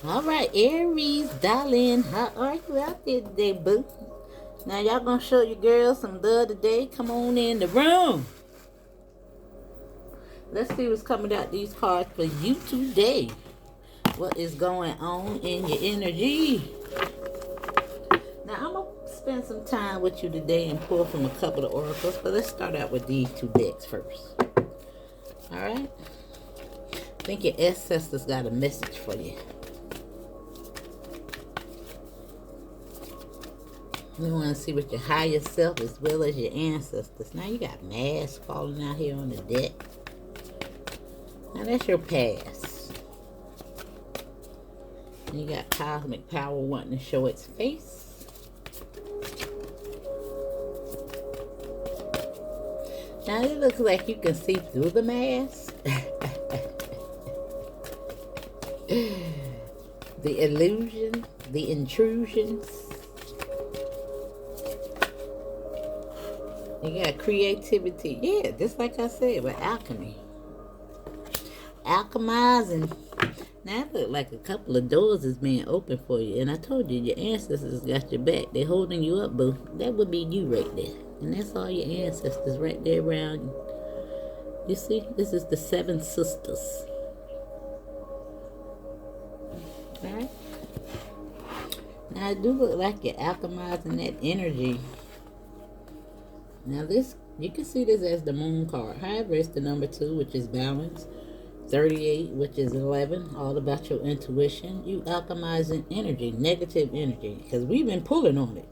All right, Aries, darling, how are you out there today, boo? Now y'all gonna show your girls some love today. Come on in the room. Let's see what's coming out these cards for you today. What is going on in your energy? Now I'm gonna spend some time with you today and pull from a couple of oracles, but let's start out with these two decks first. All right. I think your ancestors got a message for you. We want to see what your higher self as well as your ancestors. Now you got masks falling out here on the deck. Now that's your past. And you got cosmic power wanting to show its face. Now it looks like you can see through the mask. The illusion, the intrusions. You got creativity. Yeah, just like I said, with alchemy. Alchemizing. Now it look like a couple of doors is being opened for you. And I told you, your ancestors got your back. They're holding you up, boo. That would be you right there. And that's all your ancestors right there around you. You see, this is the 7 sisters. Alright? Now it do look like you're alchemizing that energy. Now this, you can see this as the moon card. However, it's the number 2, which is balance. 38, which is 11, all about your intuition. You alchemizing energy, negative energy, because we've been pulling on it.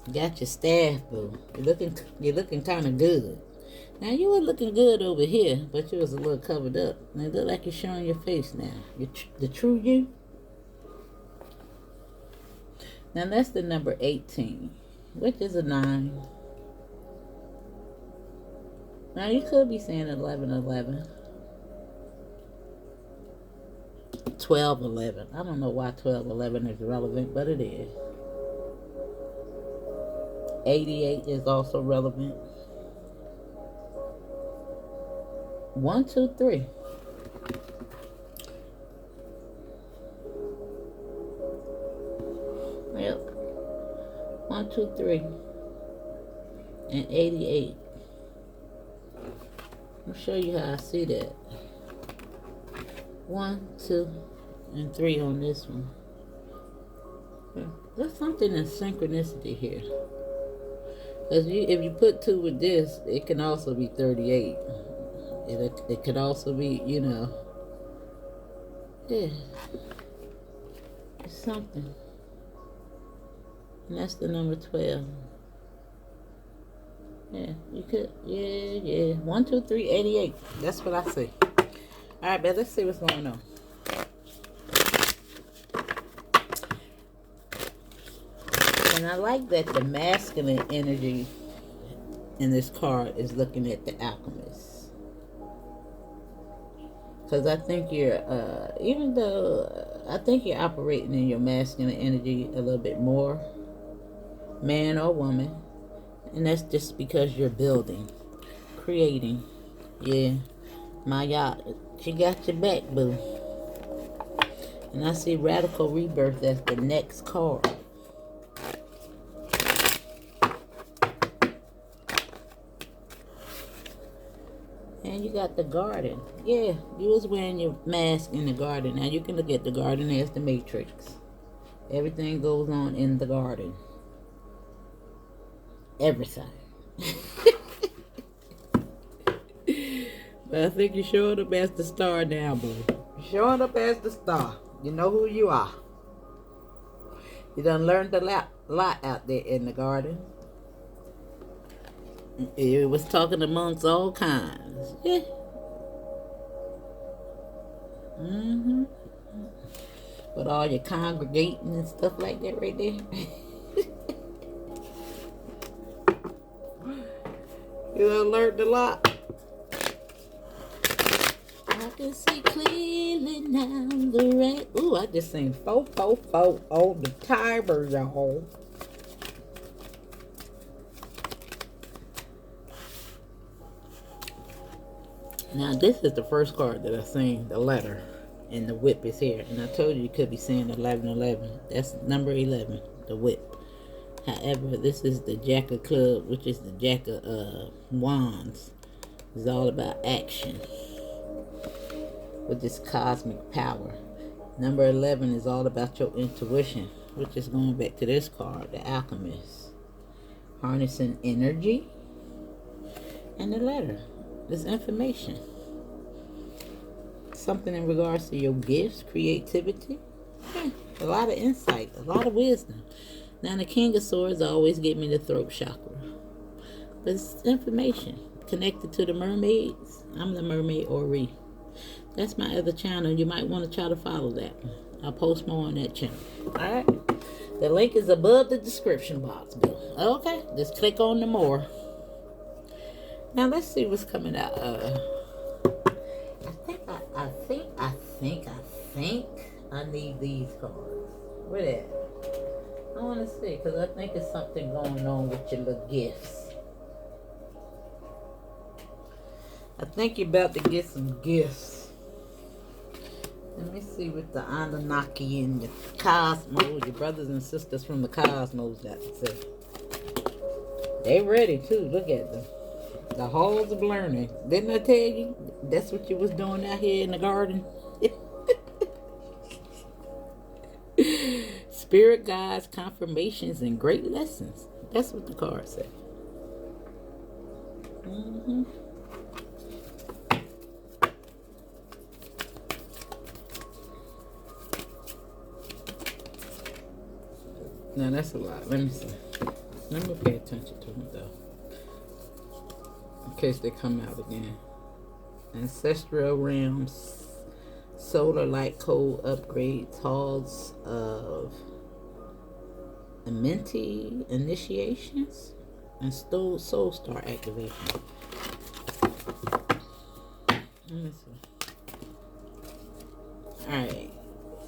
You got your staff, boo. You're looking kind of good. Now you were looking good over here, but you was a little covered up. And it look like you're showing your face now. The true you. Now that's the number 18, which is a 9. Now you could be saying 11-11. 12-11. I don't know why 12-11 is relevant, but it is. 88 is also relevant. 1, 2, 3. Yep. 1, 2, 3. And 88. I'll show you how I see that. 1, 2, and 3 on this one. There's something in synchronicity here. Because if you put 2 with this, it can also be 38. It could also be, yeah. It's something. And that's the number 12. Yeah, you could, yeah. 1, 2, 3, 88. That's what I see. Alright, but let's see what's going on. And I like that the masculine energy in this card is looking at the alchemist. Because I think you're, even though I think you're operating in your masculine energy a little bit more, man or woman. And that's just because you're building, creating. Yeah, my yacht, she got your back, boo. And I see radical rebirth as the next card. And you got the garden. Yeah, you was wearing your mask in the garden. Now you can look at the garden as the matrix. Everything goes on in the garden. Everything. But I think you're showing up as the star now, boo. You're showing up as the star. You know who you are. You done learned a lot out there in the garden. It was talking amongst all kinds. Yeah. With all your congregating and stuff like that right there. You done learned a lot. I can see clearly now the red. Ooh, I just seen 444 on the timer, y'all. Now this is the first card that I seen, the letter. And the whip is here. And I told you you could be saying 1111. That's number 11, the whip. However, this is the Jack of Clubs, which is the Jack of Wands. It's all about action with this cosmic power. Number 11 is all about your intuition, which is going back to this card, the Alchemist. Harnessing energy. And the letter, this information. Something in regards to your gifts, creativity. Yeah, a lot of insight, a lot of wisdom. Now, the King of Swords always get me the throat chakra. But it's information connected to the mermaids. I'm the mermaid Ori. That's my other channel. You might want to try to follow that one. I'll post more on that channel. Alright? The link is above the description box, Bill. Okay, just click on the more. Now let's see what's coming out. I think I need these cards. Where that? I want to see, because I think there's something going on with your little gifts. I think you're about to get some gifts. Let me see what the Anunnaki and the Cosmos, your brothers and sisters from the Cosmos, got to say. They ready too. Look at them. The halls of learning. Didn't I tell you? That's what you was doing out here in the garden. Spirit guides, confirmations, and great lessons. That's what the card said. Now that's a lot. Let me see. Let me pay attention to them though, in case they come out again. Ancestral realms, solar light code upgrades, halls of Amenti initiations, and soul star activation. Let me see. Alright.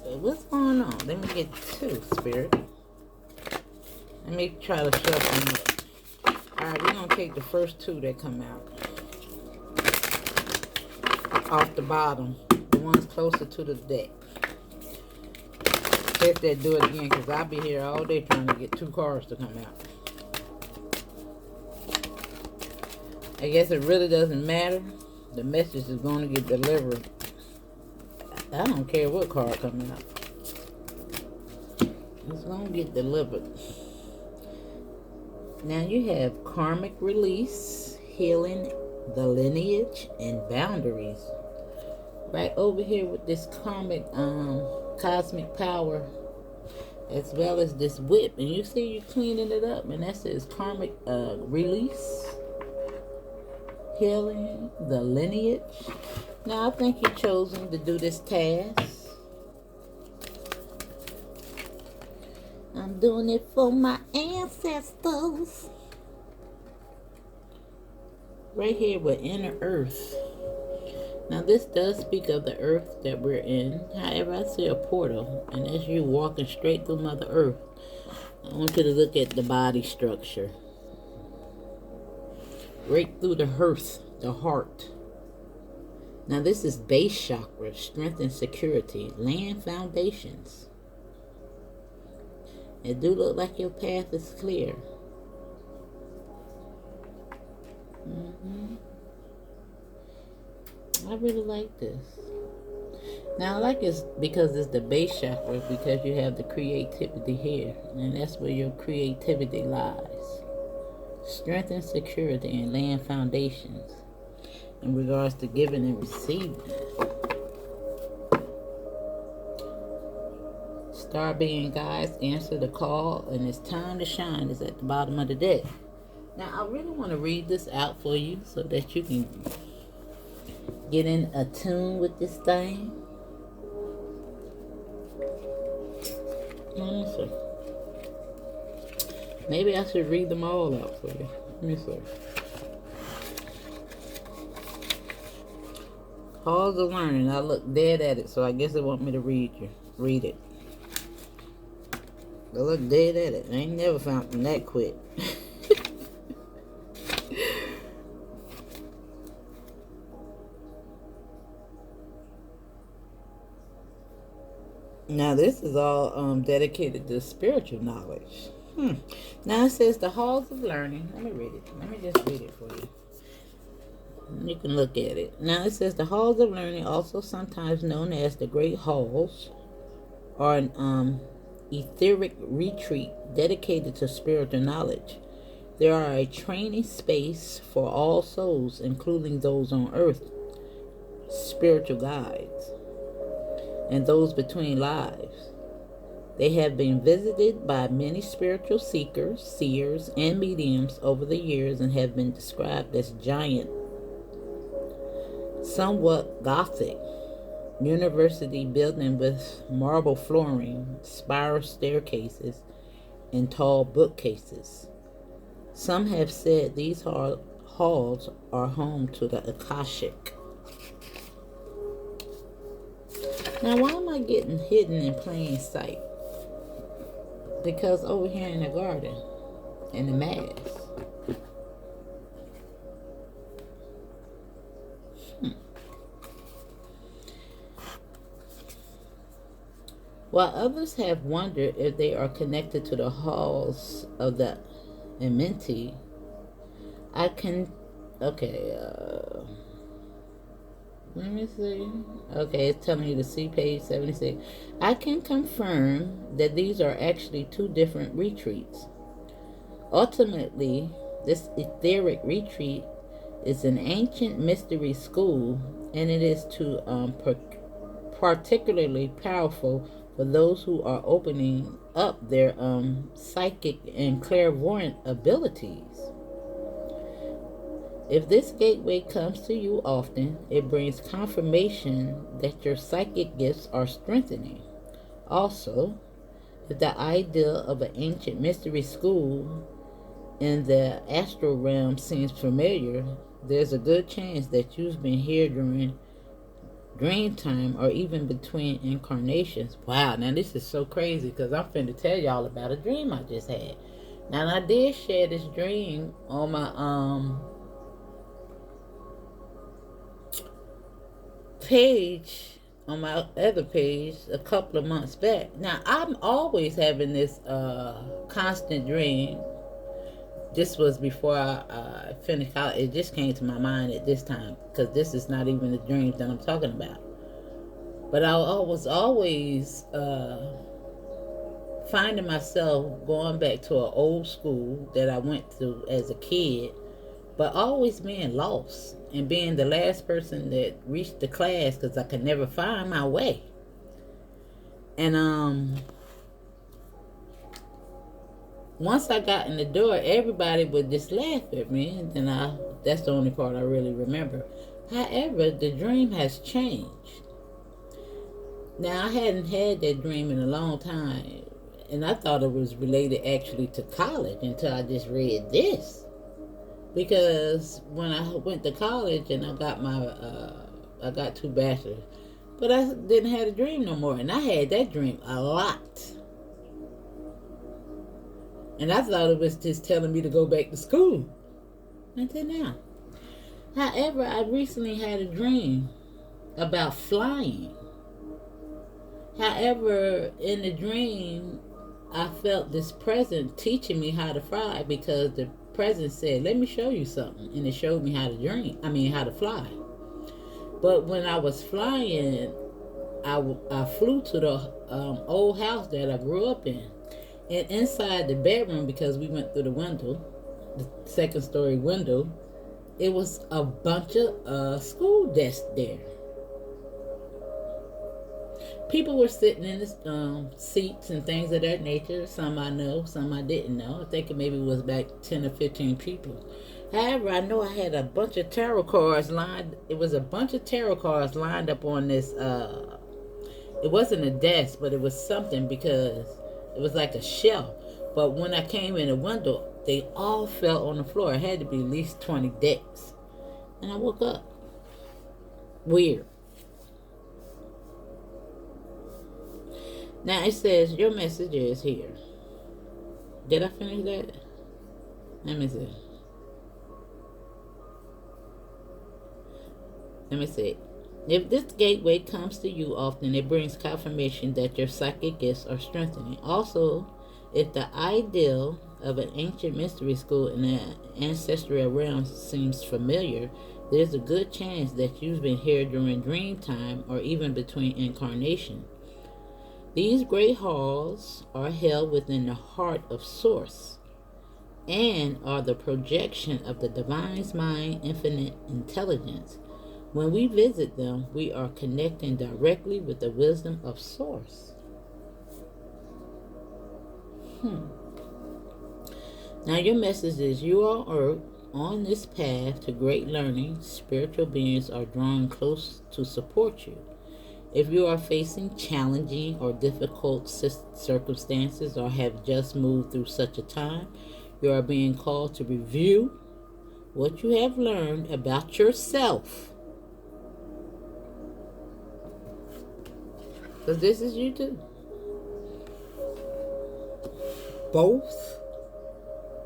So what's going on? Let me get two, Spirit. Let me try to shuffle them up. Alright, we're going to take the first two that come out. Off the bottom. The ones closer to the deck. If they do it again, because I'll be here all day trying to get two cards to come out. I guess it really doesn't matter. The message is going to get delivered. I don't care what card comes out. It's going to get delivered. Now you have karmic release, healing the lineage, and boundaries. Right over here with this karmic, cosmic power, as well as this whip. And you see you cleaning it up, and that says karmic release, healing the lineage. Now I think you've chosen to do this task. I'm doing it for my ancestors. Right here with inner earth. Now this does speak of the earth that we're in. However, I see a portal, and as you're walking straight through Mother Earth, I want you to look at the body structure. Right through the hearth, the heart. Now this is base chakra, strength and security, laying foundations. It do look like your path is clear. I really like this. Now I like it because it's the base chakra, because you have the creativity here, and that's where your creativity lies. Strength and security and laying foundations in regards to giving and receiving. Star being guides, answer the call, and it's time to shine is at the bottom of the deck. Now I really want to read this out for you so that you can get in a tune with this thing. Let me see. Maybe I should read them all out for you. Let me see. Halls of learning. I look dead at it, so I guess they want me to read it. I look dead at it. I ain't never found them that quick. Now this is all dedicated to spiritual knowledge. Now it says the halls of learning. Let me read it. Let me just read it for you. You can look at it. Now it says the halls of learning, also sometimes known as the great halls, are an etheric retreat dedicated to spiritual knowledge. They are a training space for all souls, including those on earth, spiritual guides, and those between lives. They have been visited by many spiritual seekers, seers, and mediums over the years and have been described as giant, somewhat gothic, university building with marble flooring, spiral staircases, and tall bookcases. Some have said these halls are home to the Akashic. Now, why am I getting hidden in plain sight? Because over here in the garden, in the mass. While others have wondered if they are connected to the halls of the Amenti, I can. Okay, let me see. Okay, it's telling you to see page 76. I can confirm that these are actually two different retreats. Ultimately, this etheric retreat is an ancient mystery school, and it is particularly powerful for those who are opening up their psychic and clairvoyant abilities. If this gateway comes to you often, it brings confirmation that your psychic gifts are strengthening. Also, if the idea of an ancient mystery school in the astral realm seems familiar, there's a good chance that you've been here during dream time or even between incarnations. Wow, now this is so crazy because I'm finna tell y'all about a dream I just had. Now I did share this dream on my page, on my other page, a couple of months back. Now I'm always having this constant dream. This was before I finished college. It just came to my mind at this time because this is not even the dreams that I'm talking about. But I was always finding myself going back to an old school that I went to as a kid, but always being lost and being the last person that reached the class because I could never find my way. And once I got in the door, everybody would just laugh at me, and then that's the only part I really remember. However, the dream has changed. Now, I hadn't had that dream in a long time, and I thought it was related actually to college until I just read this. Because when I went to college and I got 2 bachelors, but I didn't have a dream no more, and I had that dream a lot. And I thought it was just telling me to go back to school. Until now. However, I recently had a dream about flying. However, in the dream, I felt this presence teaching me how to fly because the presence said, let me show you something. And it showed me how to fly. But when I was flying, I flew to the old house that I grew up in. And inside the bedroom, because we went through the window, the 2nd story window, it was a bunch of school desks there. People were sitting in the seats and things of that nature. Some I know, some I didn't know. I think it maybe was back 10 or 15 people. However, I know I had a bunch of tarot cards lined. It was a bunch of tarot cards lined up on this. It wasn't a desk, but it was something because it was like a shelf. But when I came in the window, they all fell on the floor. It had to be at least 20 decks. And I woke up. Weird. Now it says, your message is here. Did I finish that? Let me see. If this gateway comes to you often, it brings confirmation that your psychic gifts are strengthening. Also, if the ideal of an ancient mystery school in the ancestral realm seems familiar, there's a good chance that you've been here during dream time or even between incarnation. These great halls are held within the heart of Source and are the projection of the divine's mind, infinite intelligence. When we visit them, we are connecting directly with the wisdom of Source. Now your message is you are on this path to great learning. Spiritual beings are drawing close to support you. If you are facing challenging or difficult circumstances or have just moved through such a time, you are being called to review what you have learned about yourself. Because this is you too. Both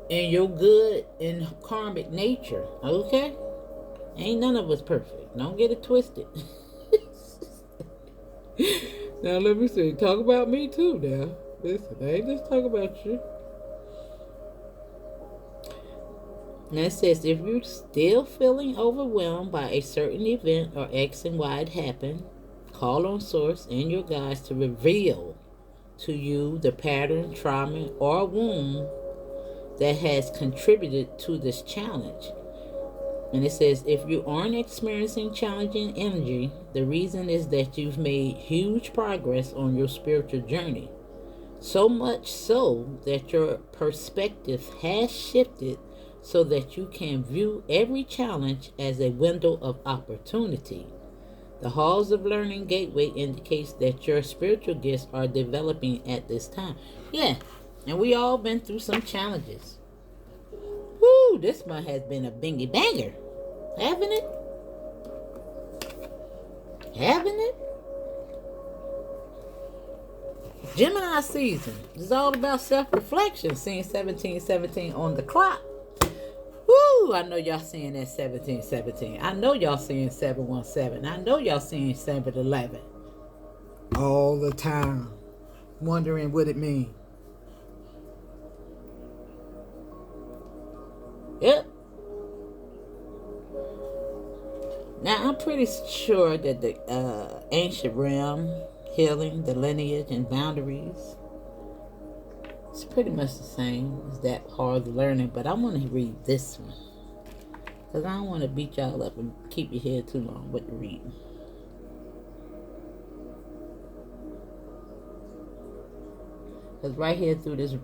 in your good and karmic nature, okay? Ain't none of us perfect. Don't get it twisted. Now let me see. Talk about me too now. Listen, I ain't just talking about you. Now it says, if you're still feeling overwhelmed by a certain event or X and Y happened, call on Source and your guides to reveal to you the pattern, trauma, or wound that has contributed to this challenge. And it says, if you aren't experiencing challenging energy, the reason is that you've made huge progress on your spiritual journey. So much so that your perspective has shifted so that you can view every challenge as a window of opportunity. The Halls of Learning Gateway indicates that your spiritual gifts are developing at this time. Yeah, and we all been through some challenges. Woo, this month has been a bingy banger. Haven't it? Haven't it? Gemini season is all about self-reflection. Seeing 1717 on the clock. Woo! I know y'all seeing that 1717. I know y'all seeing 717. I know y'all seeing 711. All the time. Wondering what it means. Yep. Now, I'm pretty sure that the ancient realm, healing, the lineage, and boundaries, it's pretty much the same as that hard learning, but I want to read this one. Because I don't want to beat y'all up and keep your head too long with the reading. Because right here through this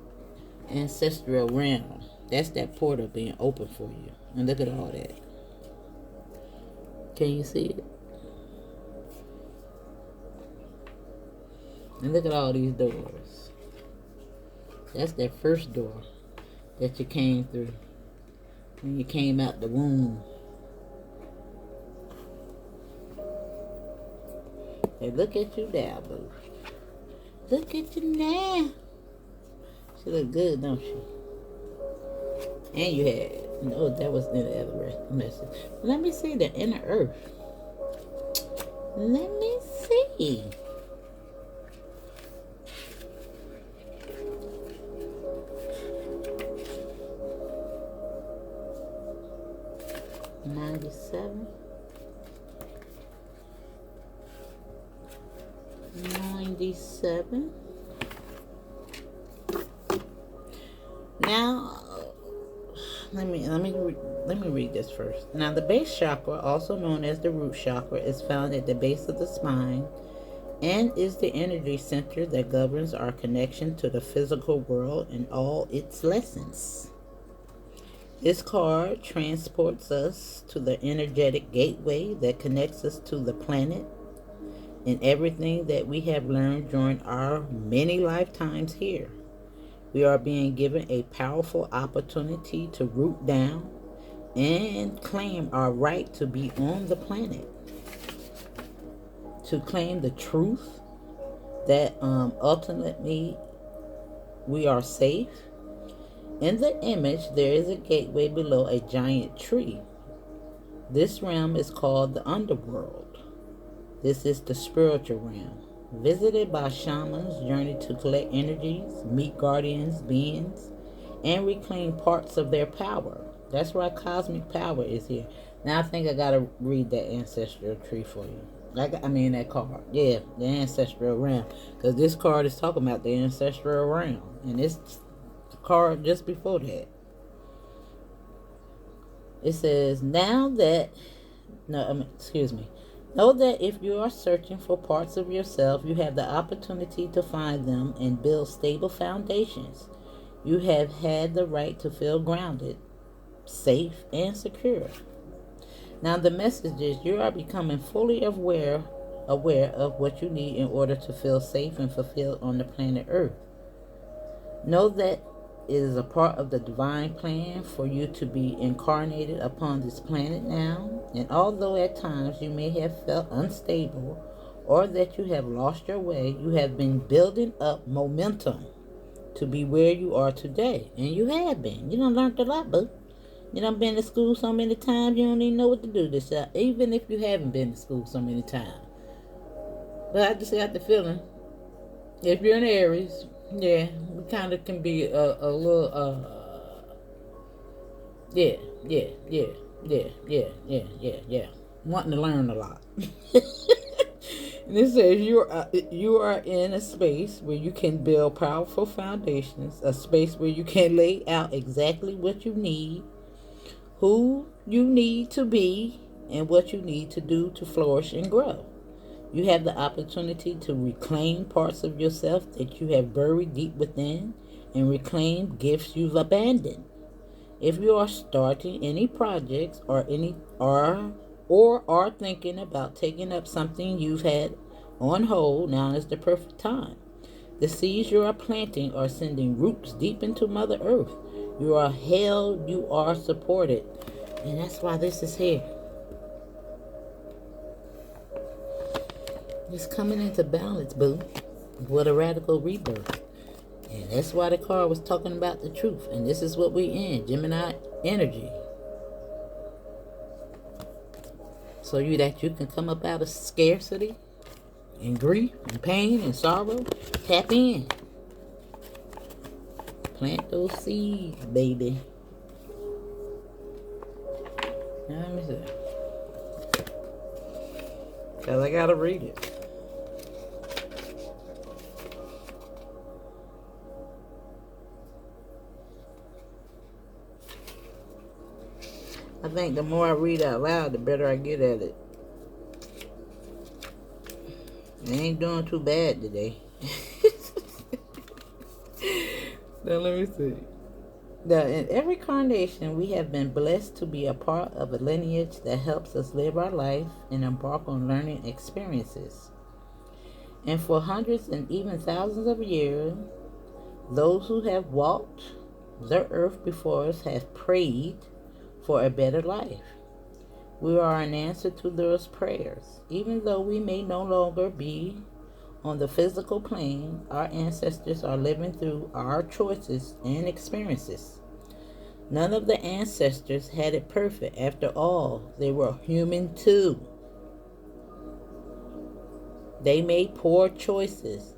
ancestral realm, that's that portal being open for you. And look at all that. Can you see it? And look at all these doors. That's that first door that you came through when you came out the womb. Hey, look at you now, boo. Look at you now. She look good, don't she? And you had, oh, that was in the other message. Let me see the inner earth. Let me see. $97. $97. Now, let me read this first. Now, the base chakra, also known as the root chakra, is found at the base of the spine and is the energy center that governs our connection to the physical world and all its lessons. This card transports us to the energetic gateway that connects us to the planet and everything that we have learned during our many lifetimes here. We are being given a powerful opportunity to root down and claim our right to be on the planet. To claim the truth that ultimately we are safe. In the image, there is a gateway below a giant tree. This realm is called the underworld. This is the spiritual realm. Visited by shamans, journey to collect energies, meet guardians, beings, and reclaim parts of their power. That's why cosmic power is here. Now I think I gotta read that ancestral tree for you. That card. Yeah, the ancestral realm. Because this card is talking about the ancestral realm. And it's the card just before that. It says, excuse me. Know that if you are searching for parts of yourself, you have the opportunity to find them and build stable foundations. You have had the right to feel grounded, safe, and secure. Now the message is you are becoming fully aware of what you need in order to feel safe and fulfilled on the planet Earth. Know that it is a part of the divine plan for you to be incarnated upon this planet now, and although at times you may have felt unstable or that you have lost your way, you have been building up momentum to be where you are today. And you have been. You done learned a lot, boo. You done been to school so many times you don't even know what to do this year, even if you haven't been to school so many times. But I just got the feeling, if you're an Aries, yeah, we kind of can be a little, yeah, yeah, yeah, yeah, yeah, yeah, yeah, yeah, wanting to learn a lot. And it says you are in a space where you can build powerful foundations, a space where you can lay out exactly what you need, who you need to be, and what you need to do to flourish and grow. You have the opportunity to reclaim parts of yourself that you have buried deep within and reclaim gifts you've abandoned. If you are starting any projects or are thinking about taking up something you've had on hold, now is the perfect time. The seeds you are planting are sending roots deep into Mother Earth. You are held, you are supported. And that's why this is here. It's coming into balance, boo, with a radical rebirth. And that's why the card was talking about the truth. And this is what we in, Gemini energy. So you can come up out of scarcity and grief and pain and sorrow. Tap in. Plant those seeds, baby. Now, let me see. Because I got to read it. I think the more I read out loud, the better I get at it. I ain't doing too bad today. Now let me see. Now, in every carnation, we have been blessed to be a part of a lineage that helps us live our life and embark on learning experiences. And for hundreds and even thousands of years, those who have walked the earth before us have prayed for a better life. We are an answer to those prayers. Even though we may no longer be on the physical plane, our ancestors are living through our choices and experiences. None of the ancestors had it perfect. After all, they were human too. They made poor choices.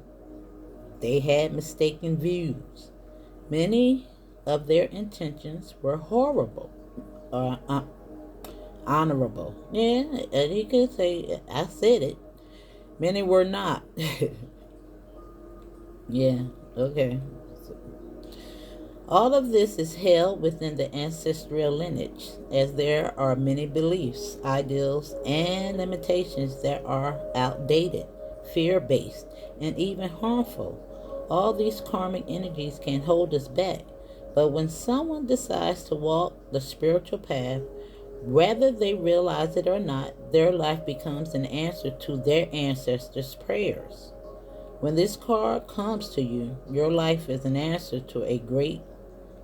They had mistaken views. Many of their intentions were horrible or honorable. Yeah, and you could say, I said it. Many were not. Yeah, okay. All of this is held within the ancestral lineage, as there are many beliefs, ideals, and limitations that are outdated, fear-based, and even harmful. All these karmic energies can hold us back, but when someone decides to walk the spiritual path, whether they realize it or not, their life becomes an answer to their ancestors' prayers. When this card comes to you, your life is an answer to a great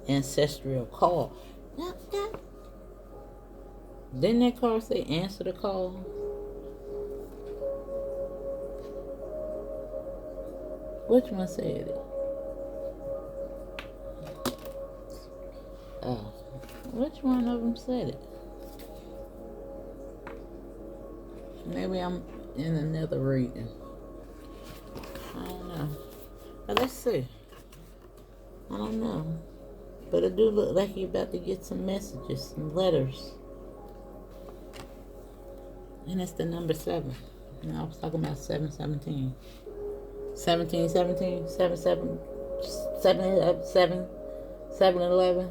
ancestral call. Now, didn't that card say answer the call? Which one said it? Oh, which one of them said it? Maybe in another reading. I don't know. But let's see. I don't know. But it do look like you're about to get some messages, some letters. And it's the number 7. You know, I was talking about 717. 1717, 77, 711.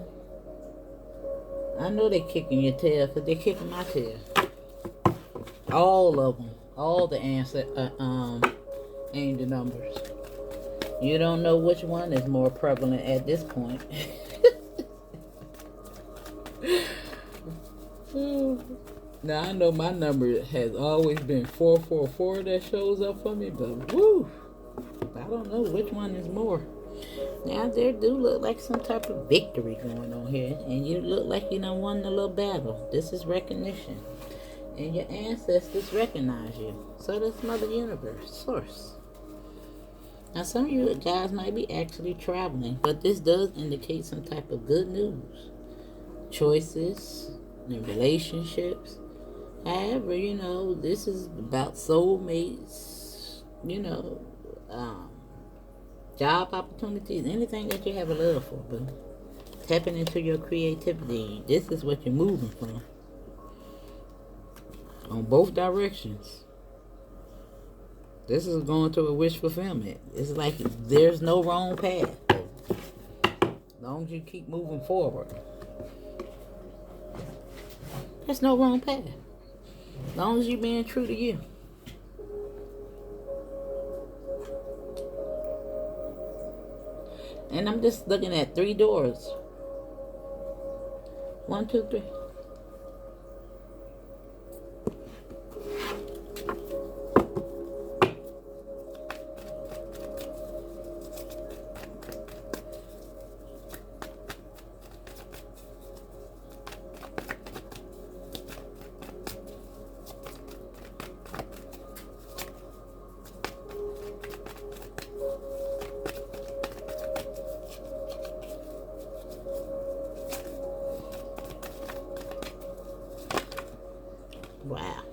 I know they're kicking your tail because they're kicking my tail. All of them. All the angel numbers. You don't know which one is more prevalent at this point. Now I know my number has always been 444 that shows up for me, but woo, I don't know which one is more. Now there do look like some type of victory going on here, and you look like you done won the little battle. This is recognition, and your ancestors recognize you. So does Mother Universe, Source. Now some of you guys might be actually traveling, but this does indicate some type of good news, choices, and relationships. However, you know, this is about soulmates, you know, job opportunities, anything that you have a love for, boo. Tapping into your creativity. This is what you're moving from. On both directions. This is going to a wish fulfillment. It's like there's no wrong path. As long as you keep moving forward. There's no wrong path. As long as you're being true to you. And I'm just looking at 3 doors. 1, 2, 3. Wow.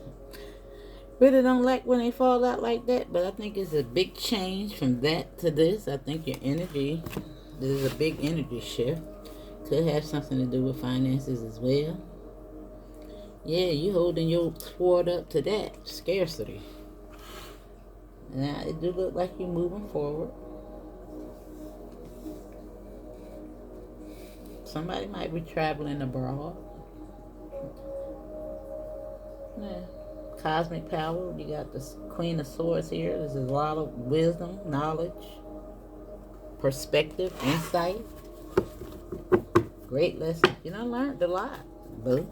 Really don't like when they fall out like that, but I think it's a big change from that to this. I think your energy, this is a big energy shift. Could have something to do with finances as well. Yeah, you holding your sword up to that. Scarcity. Now, it do look like you're moving forward. Somebody might be traveling abroad. Yeah. Cosmic power. You got the Queen of Swords here. There's a lot of wisdom, knowledge, perspective, insight. Great lesson. You done learned a lot, boo.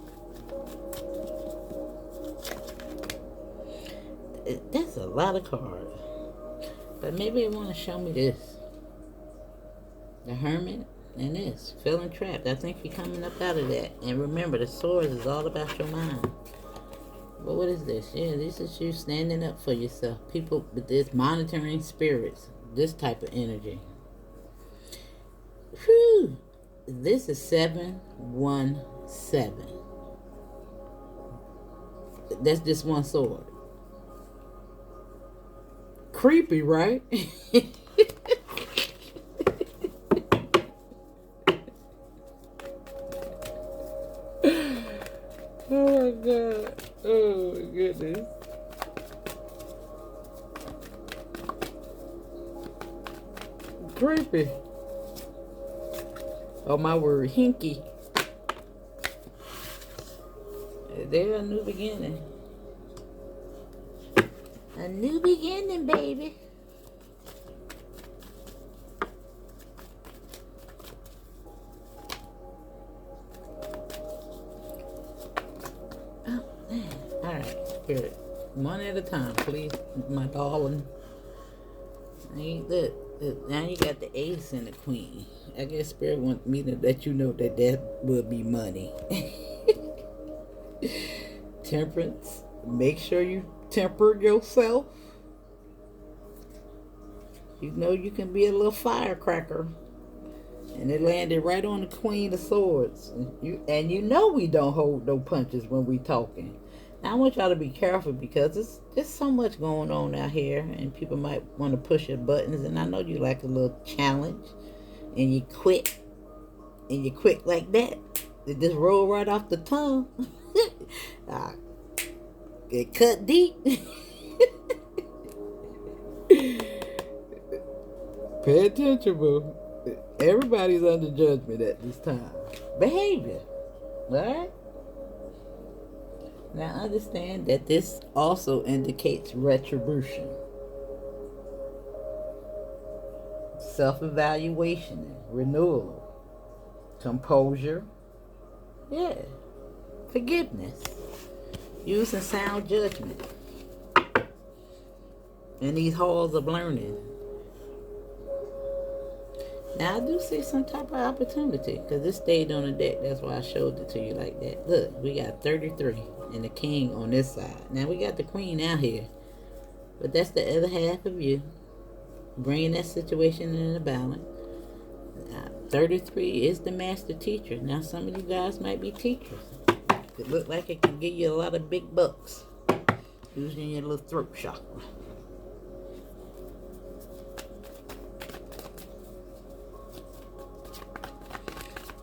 That's a lot of cards. But maybe they want to show me this. The Hermit and this. Feeling trapped. I think you're coming up out of that. And remember, the Swords is all about your mind. But what is this? Yeah, this is you standing up for yourself. People with this monitoring spirits. This type of energy. Whew. This is 717. That's just one sword. Creepy, right? Oh my God. Oh my goodness. Creepy. Oh my word, hinky. There's a new beginning. A new beginning, baby. Oh, man. All right, Spirit. One at a time, please, my darling. Now you got the Ace and the Queen. I guess Spirit wants me to let you know that will be money. Temperance. Make sure you temper yourself. You know you can be a little firecracker. And it landed right on the Queen of Swords. And you know we don't hold no punches when we talking. Now, I want y'all to be careful because there's so much going on out here, and people might want to push your buttons. And I know you like a little challenge, and you quick, like that. It just roll right off the tongue. It cut deep. Pay attention, boo. Everybody's under judgment at this time. Behavior. Alright? Now understand that this also indicates retribution. Self-evaluation, renewal, composure, yeah, forgiveness, using sound judgment in these halls of learning. Now I do see some type of opportunity because this stayed on the deck. That's why I showed it to you like that. Look, we got 33 and the king on this side. Now we got the queen out here, but that's the other half of you bringing that situation in a balance. 33 is the master teacher. Now some of you guys might be teachers. It look like it can give you a lot of big bucks using your little throat chakra.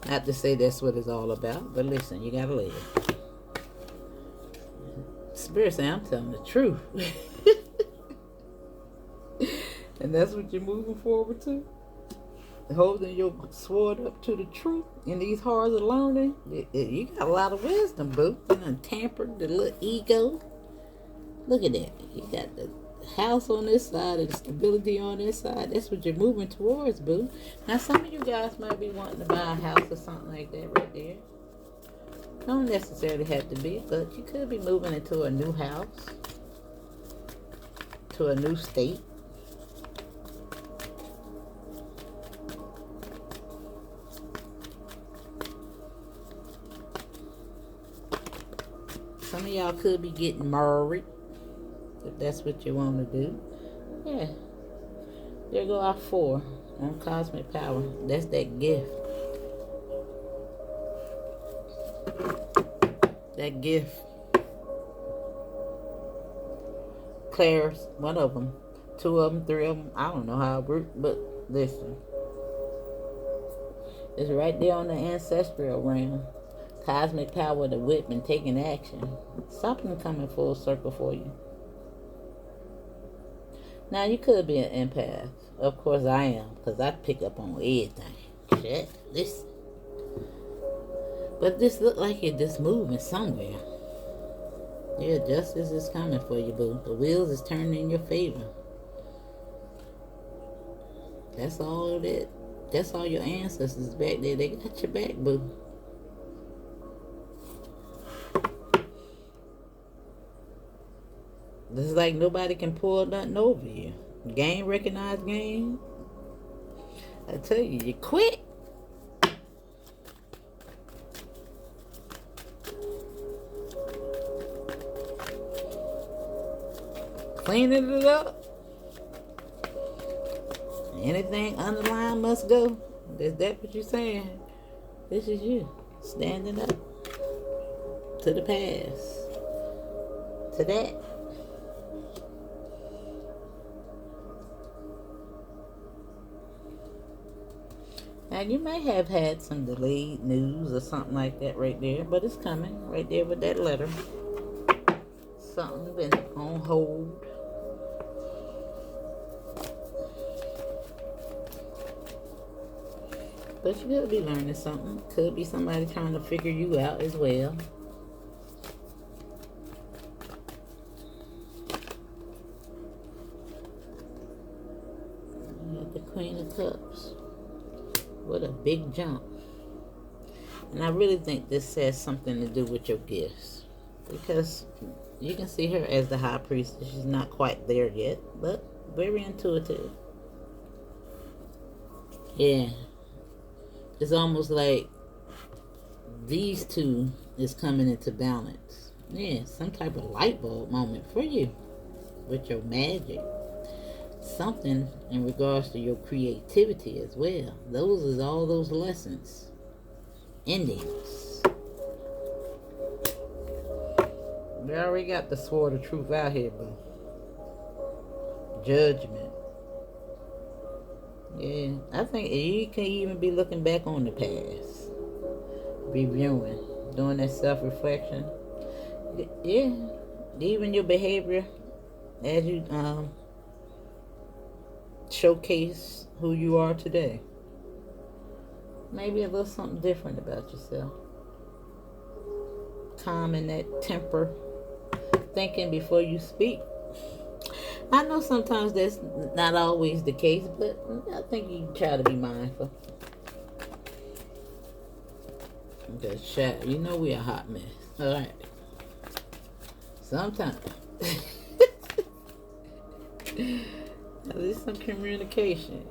Not to say that's what it's all about, but listen, you gotta live. Spirit say I'm telling the truth. And that's what you're moving forward to? Holding your sword up to the truth in these halls of learning. You got a lot of wisdom, boo. You done tampered the little ego. Look at that. You got the house on this side and stability on this side. That's what you're moving towards, boo. Now some of you guys might be wanting to buy a house or something like that right there. Don't necessarily have to be, but you could be moving into a new house, to a new state. Some of y'all could be getting married, if that's what you want to do. Yeah. There go our 4 on cosmic power. That's that gift. That gift. Claire's one of them. 2 of them, 3 of them. I don't know how it works, but listen. It's right there on the ancestral realm. Cosmic power, the whip, and taking action. Something coming full circle for you. Now, you could be an empath. Of course I am, because I pick up on everything. Shit, listen. But this look like it just moving somewhere. Yeah, justice is coming for you, boo. The wheels is turning in your favor. That's all that. That's all your ancestors back there. They got your back, boo. This is like nobody can pull nothing over you. Game recognized game. I tell you, you quit. Cleaning it up. Anything underlined must go. Is that what you're saying? This is you standing up to the past, to that. Now you may have had some delayed news or something like that right there, but it's coming right there with that letter. Something been on hold. But you could be learning something. Could be somebody trying to figure you out as well. You got the Queen of Cups. What a big jump. And I really think this has something to do with your gifts. Because you can see her as the High Priestess. She's not quite there yet, but very intuitive. Yeah. It's almost like these two is coming into balance. Yeah, some type of light bulb moment for you with your magic. Something in regards to your creativity as well. Those is all those lessons. Endings. We already got the sword of truth out here, boo. Judgment. Yeah, I think you can even be looking back on the past, reviewing, doing that self-reflection. Yeah, even your behavior as you showcase who you are today. Maybe a little something different about yourself. Calming that temper, thinking before you speak. I know sometimes that's not always the case, but I think you try to be mindful. That chat, you know we a hot mess. All right. Sometimes. At least some communication.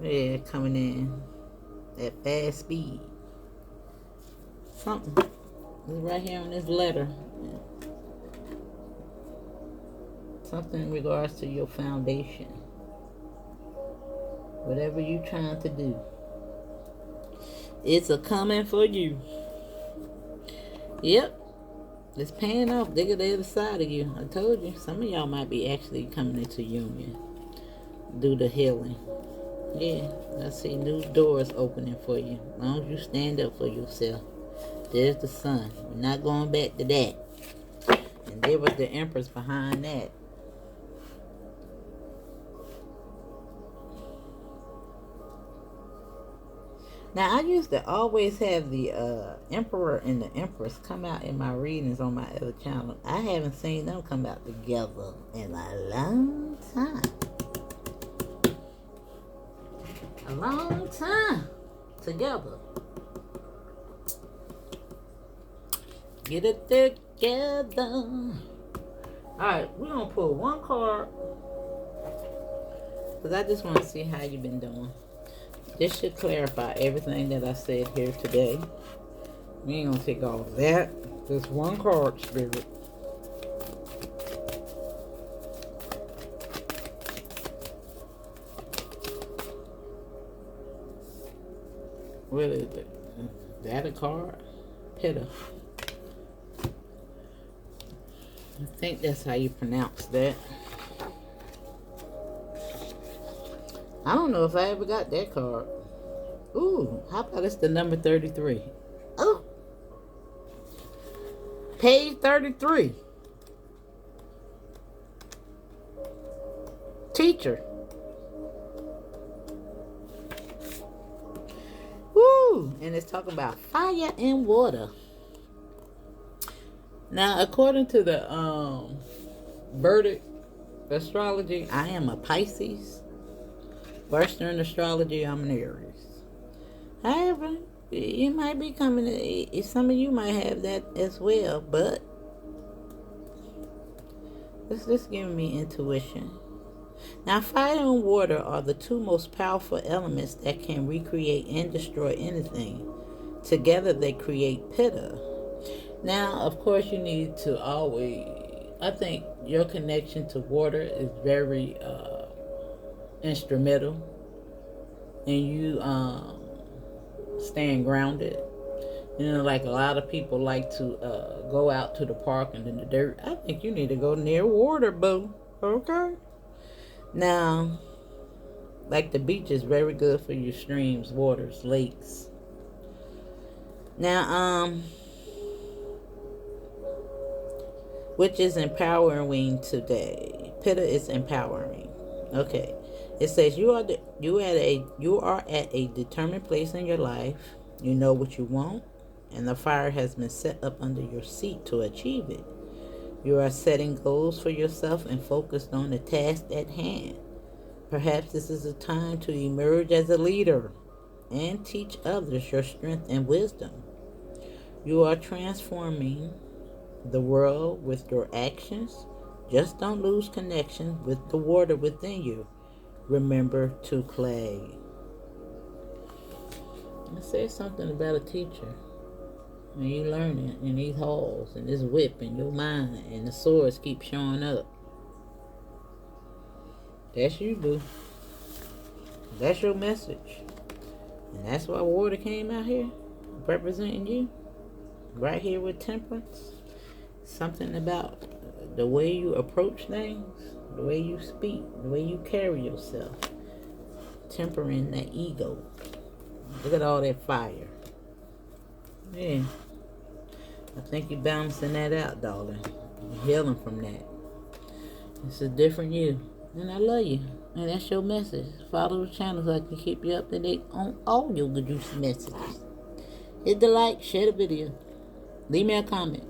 Yeah, coming in at fast speed. Something. It's right here on this letter. Yeah. Something in regards to your foundation. Whatever you're trying to do. It's a coming for you. Yep. It's paying off. Dig at the other side of you. I told you. Some of y'all might be actually coming into union. Do the healing. Yeah. I see new doors opening for you. As long as you stand up for yourself. There's the sun. We're not going back to that. And there was the Empress behind that. Now, I used to always have the Emperor and the Empress come out in my readings on my other channel. I haven't seen them come out together in a long time. A long time together. Get it together. Alright, we're going to pull one card. Because I just want to see how you've been doing. This should clarify everything that I said here today. We ain't gonna take all of that. Just one card, Spirit. What is it? That a card? Pitta. I think that's how you pronounce that. I don't know if I ever got that card. Ooh, how about it's the number 33? Oh. Page 33. Teacher. Woo! And it's talking about fire and water. Now, according to the Vedic astrology, I am a Pisces. Western astrology, I'm an Aries. However, you might be coming, some of you might have that as well, but it's just giving me intuition. Now, fire and water are the two most powerful elements that can recreate and destroy anything. Together, they create Pitta. Now, of course, you need to always, I think your connection to water is very instrumental in you staying grounded. You know, like a lot of people like to go out to the park and in the dirt. I think you need to go near water, boo. Okay? Now, like the beach is very good for your streams, waters, lakes. Now, which is empowering today. Pitta is empowering. Okay. It says you are at a determined place in your life. You know what you want, and the fire has been set up under your seat to achieve it. You are setting goals for yourself and focused on the task at hand. Perhaps this is a time to emerge as a leader and teach others your strength and wisdom. You are transforming the world with your actions. Just don't lose connection with the water within you. Remember to play. I said something about a teacher. And you learn it in these halls and this whip in your mind and the swords keep showing up. That's you, boo. That's your message. And that's why water came out here representing you. Right here with temperance. Something about the way you approach things, the way you speak, the way you carry yourself. Tempering that ego. Look at all that fire. Yeah. I think you're balancing that out, darling. You're healing from that. It's a different you. And I love you. And that's your message. Follow the channel so I can keep you up to date on all your good juicy messages. Hit the like, share the video. Leave me a comment.